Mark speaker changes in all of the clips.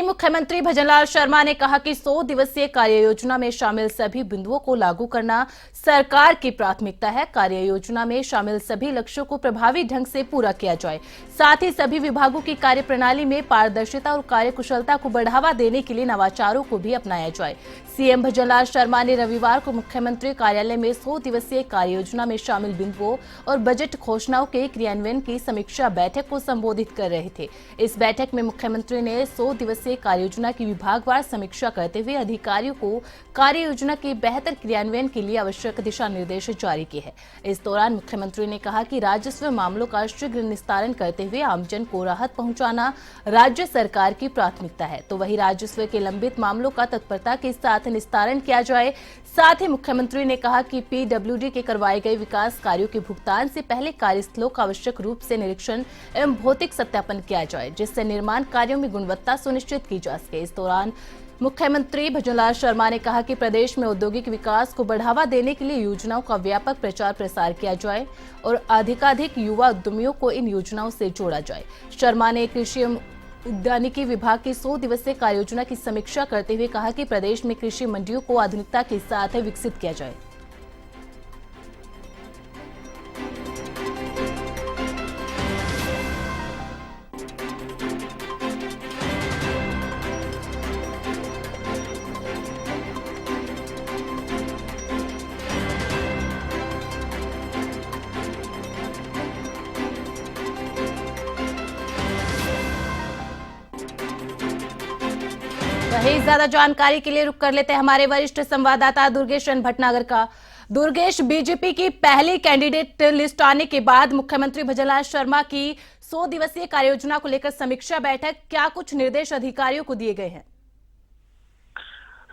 Speaker 1: मुख्यमंत्री भजनलाल शर्मा ने कहा कि 100 दिवसीय कार्य योजना में शामिल सभी बिंदुओं को लागू करना सरकार की प्राथमिकता है। कार्य योजना में शामिल सभी लक्ष्यों को प्रभावी ढंग से पूरा किया जाए। साथ ही सभी विभागों की कार्यप्रणाली में पारदर्शिता और कार्यकुशलता को बढ़ावा देने के लिए नवाचारों को भी अपनाया जाए। सीएम भजनलाल शर्मा ने रविवार को मुख्यमंत्री कार्यालय में 100 दिवसीय कार्य योजना में शामिल बिंदुओं और बजट घोषणाओं के क्रियान्वयन की समीक्षा बैठक को संबोधित कर रहे थे। इस बैठक में मुख्यमंत्री ने 100 दिवसीय कार्य योजना की विभागवार समीक्षा करते हुए अधिकारियों को कार्य योजना के बेहतर क्रियान्वयन के लिए आवश्यक दिशा निर्देश जारी किए हैं। इस दौरान मुख्यमंत्री ने कहा कि राजस्व मामलों का शीघ्र निस्तारण करते हुए आमजन को राहत पहुंचाना राज्य सरकार की प्राथमिकता है, तो वही राजस्व के लंबित मामलों का तत्परता के साथ निस्तारण किया जाए। साथ ही मुख्यमंत्री ने कहा कि पीडब्ल्यूडी के करवाए गए विकास कार्यों के भुगतान से पहले कार्यस्थलों का आवश्यक रूप से निरीक्षण एवं भौतिक सत्यापन किया जाए, जिससे निर्माण कार्यों में गुणवत्ता सुनिश्चित की जा सके। इस दौरान मुख्यमंत्री भजनलाल शर्मा ने कहा कि प्रदेश में औद्योगिक विकास को बढ़ावा देने के लिए योजनाओं का व्यापक प्रचार प्रसार किया जाए और अधिकाधिक युवा उद्यमियों को इन योजनाओं से जोड़ा जाए। शर्मा ने कृषि उद्यानिकी विभाग की 100 दिवसीय कार्य योजना की समीक्षा करते हुए कहा कि प्रदेश में कृषि मंडियों को आधुनिकता के साथ विकसित किया जाए। वही ज्यादा जानकारी के लिए रुक कर लेते हैं हमारे वरिष्ठ संवाददाता दुर्गेश भटनागर का। दुर्गेश, बीजेपी की पहली कैंडिडेट लिस्ट आने के बाद मुख्यमंत्री भजनलाल शर्मा की 100 दिवसीय कार्य योजना को लेकर समीक्षा बैठक, क्या कुछ निर्देश अधिकारियों को दिए गए हैं?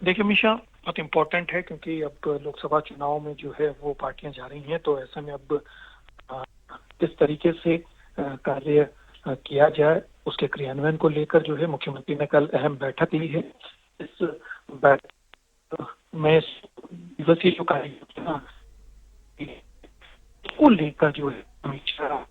Speaker 2: देखिए मिशा, बहुत इम्पोर्टेंट है क्योंकि अब लोकसभा चुनाव में जो है वो पार्टियां जा रही हैं, तो ऐसे में अब किस तरीके से कार्य किया जाए उसके क्रियान्वयन को लेकर जो है मुख्यमंत्री ने कल अहम बैठक ली है। इस बैठक में दिवसीय जो कार्य योजना को लेकर जो है समीक्षा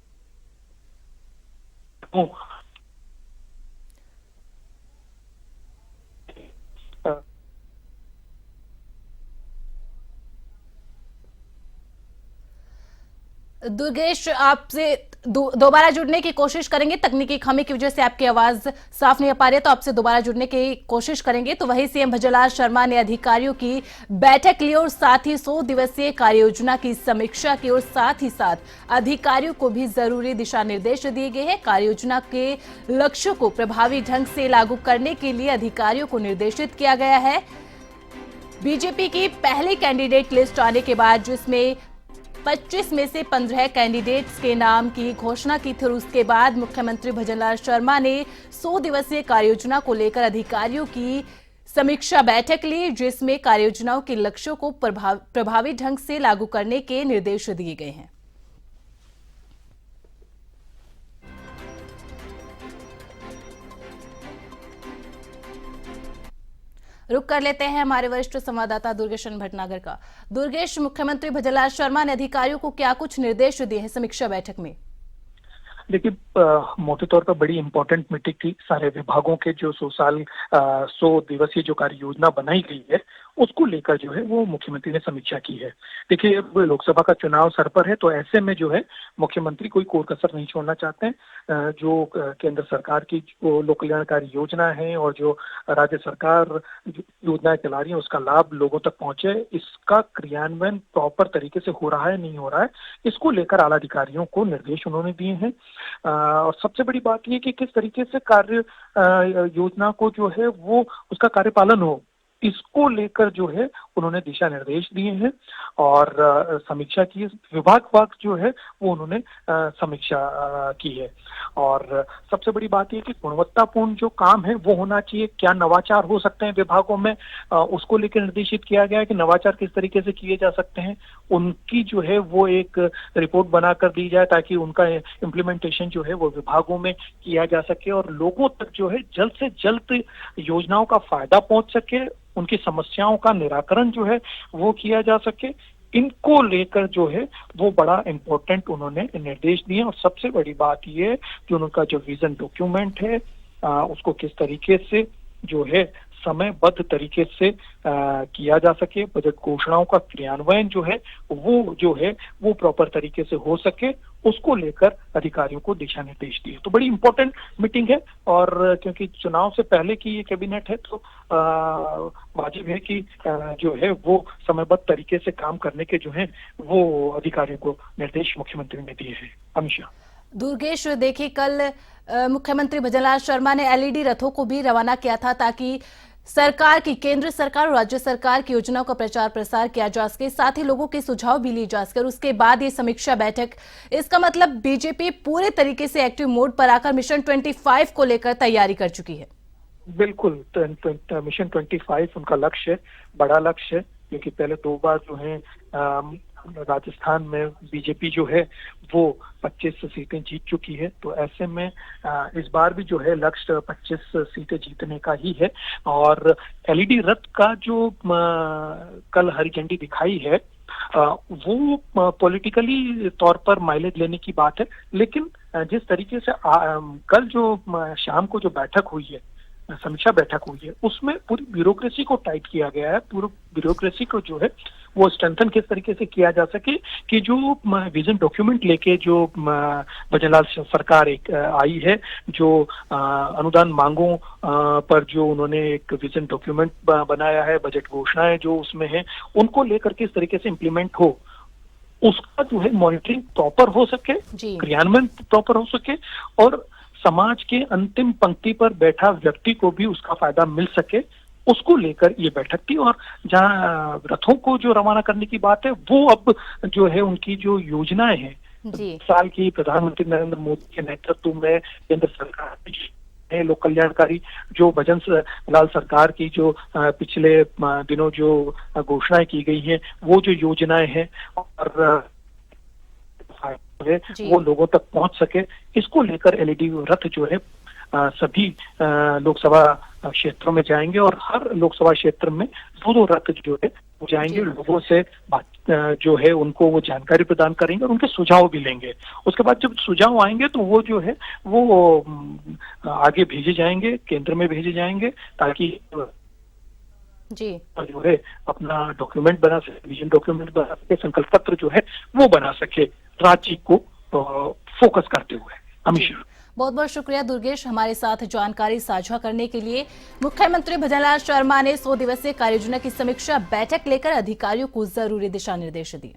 Speaker 1: दुर्गेश, आपसे दोबारा जुड़ने की कोशिश करेंगे। तकनीकी खामी की वजह से आपकी आवाज साफ नहीं आ पा रही है, तो आपसे दोबारा जुड़ने की कोशिश करेंगे। तो वही सीएम भजनलाल शर्मा ने अधिकारियों की बैठक ली और साथ ही 100 दिवसीय कार्य योजना की समीक्षा की और साथ ही साथ अधिकारियों को भी जरूरी दिशा निर्देश दिए गए हैं। कार्य योजना के लक्ष्यों को प्रभावी ढंग से लागू करने के लिए अधिकारियों को निर्देशित किया गया है। बीजेपी की पहली कैंडिडेट लिस्ट आने के बाद जिसमें 25 में से 15 कैंडिडेट्स के नाम की घोषणा की थी, उसके बाद मुख्यमंत्री भजनलाल शर्मा ने 100 दिवसीय कार्ययोजना को लेकर अधिकारियों की समीक्षा बैठक ली, जिसमें कार्ययोजनाओं के लक्ष्यों को प्रभावी ढंग से लागू करने के निर्देश दिए गए हैं। रुक कर लेते हैं हमारे वरिष्ठ संवाददाता दुर्गेश भटनागर का। दुर्गेश, मुख्यमंत्री भजनलाल शर्मा ने अधिकारियों को क्या कुछ निर्देश दिए हैं समीक्षा बैठक में?
Speaker 2: देखिए, मोटे तौर पर बड़ी इंपॉर्टेंट मीटिंग थी। सारे विभागों के जो 100 दिवसीय जो कार्य योजना बनाई गई है उसको लेकर जो है वो मुख्यमंत्री ने समीक्षा की है। देखिए, अब लोकसभा का चुनाव सर पर है, तो ऐसे में जो है मुख्यमंत्री कोई कोर कसर नहीं छोड़ना चाहते हैं। जो केंद्र सरकार की जो लोक कल्याणकारी योजना है और जो राज्य सरकार योजनाएं चला रही है उसका लाभ लोगों तक पहुंचे, इसका क्रियान्वयन प्रॉपर तरीके से हो रहा है नहीं हो रहा है, इसको लेकर आला अधिकारियों को निर्देश उन्होंने दिए हैं। और सबसे बड़ी बात यह कि किस तरीके से कार्य योजना को जो है वो उसका कार्यपालन हो, इसको लेकर जो है उन्होंने दिशा निर्देश दिए हैं और समीक्षा की। विभागवार जो है वो उन्होंने समीक्षा की है। और सबसे बड़ी बात यह कि गुणवत्तापूर्ण जो काम है वो होना चाहिए। क्या नवाचार हो सकते हैं विभागों में, उसको लेकर निर्देशित किया गया है कि नवाचार किस तरीके से किए जा सकते हैं, उनकी जो है वो एक रिपोर्ट बनाकर दी जाए ताकि उनका इम्प्लीमेंटेशन जो है वो विभागों में किया जा सके और लोगों तक जो है जल्द से जल्द योजनाओं का फायदा पहुंच सके, उनकी समस्याओं का निराकरण जो है वो किया जा सके। इनको लेकर जो है वो बड़ा इम्पोर्टेंट उन्होंने निर्देश दिए। और सबसे बड़ी बात ये कि उनका जो विजन डॉक्यूमेंट है उसको किस तरीके से जो है समयबद्ध तरीके से किया जा सके, बजट घोषणाओं का क्रियान्वयन जो है वो प्रॉपर तरीके से हो सके, उसको लेकर अधिकारियों को दिशा निर्देश दिए। तो बड़ी इंपॉर्टेंट मीटिंग है, और क्योंकि चुनाव से पहले की ये कैबिनेट है तो वाजिब है कि जो है वो समयबद्ध तरीके से काम करने के जो है वो अधिकारियों को निर्देश मुख्यमंत्री ने दिए हैं। अमित
Speaker 1: दुर्गेश, देखिए कल मुख्यमंत्री भजनलाल शर्मा ने एलईडी रथों को भी रवाना किया था ताकि सरकार की, केंद्र सरकार और राज्य सरकार की योजनाओं का प्रचार प्रसार किया जा सके, साथ ही लोगों के सुझाव भी लिए जा सके, और उसके बाद ये समीक्षा बैठक। इसका मतलब बीजेपी पूरे तरीके से एक्टिव मोड पर आकर मिशन 25 को लेकर तैयारी कर चुकी है।
Speaker 2: बिल्कुल, मिशन 25 उनका लक्ष्य है, बड़ा लक्ष्य है, क्योंकि पहले 2 बार जो है राजस्थान में बीजेपी जो है वो 25 सीटें जीत चुकी है। तो ऐसे में इस बार भी जो है लक्ष्य 25 सीटें जीतने का ही है। और एलईडी रथ का जो कल हरी झंडी दिखाई है वो पॉलिटिकली तौर पर माइलेज लेने की बात है, लेकिन जिस तरीके से कल जो शाम को जो बैठक हुई है, समीक्षा बैठक हुई है, उसमें पूरी ब्यूरोक्रेसी को टाइट किया गया है। पूरी ब्यूरोक्रेसी को जो है वो स्ट्रेंथन किस तरीके से किया जा सके कि जो विजन डॉक्यूमेंट लेके जो भजनलाल सरकार एक आई है, जो अनुदान मांगों पर जो उन्होंने एक विजन डॉक्यूमेंट बनाया है, बजट घोषणाएं जो उसमें है, उनको लेकर किस तरीके से इम्प्लीमेंट हो, उसका जो है मॉनिटरिंग प्रॉपर हो सके, क्रियान्वयन प्रॉपर हो सके, और समाज के अंतिम पंक्ति पर बैठा व्यक्ति को भी उसका फायदा मिल सके, उसको लेकर ये बैठक थी। और जहां रथों को जो रवाना करने की बात है, वो अब जो है उनकी जो योजनाएं हैं, साल की प्रधानमंत्री नरेंद्र मोदी के नेतृत्व में केंद्र सरकार लोक कल्याणकारी जो भजनलाल सरकार की जो पिछले दिनों जो घोषणाएं की गई हैं, वो जो योजनाएं हैं और वो लोगों तक पहुंच सके, इसको लेकर एलईडी रथ जो है सभी लोकसभा क्षेत्रों में जाएंगे, और हर लोकसभा क्षेत्र में 2-2 रथ जो है वो जाएंगे, लोगों से बात जो है उनको वो जानकारी प्रदान करेंगे और उनके सुझाव भी लेंगे। उसके बाद जब सुझाव आएंगे तो वो जो है वो आगे भेजे जाएंगे, केंद्र में भेजे जाएंगे, ताकि जो है अपना डॉक्यूमेंट बना सके, विजन डॉक्यूमेंट बना सके, संकल्प पत्र जो है वो बना सके, राज्य को फोकस करते हुए। अमित,
Speaker 1: बहुत बहुत शुक्रिया दुर्गेश, हमारे साथ जानकारी साझा करने के लिए। मुख्यमंत्री भजनलाल शर्मा ने 100 दिवसीय कार्ययोजना की समीक्षा बैठक लेकर अधिकारियों को जरूरी दिशा निर्देश दिए।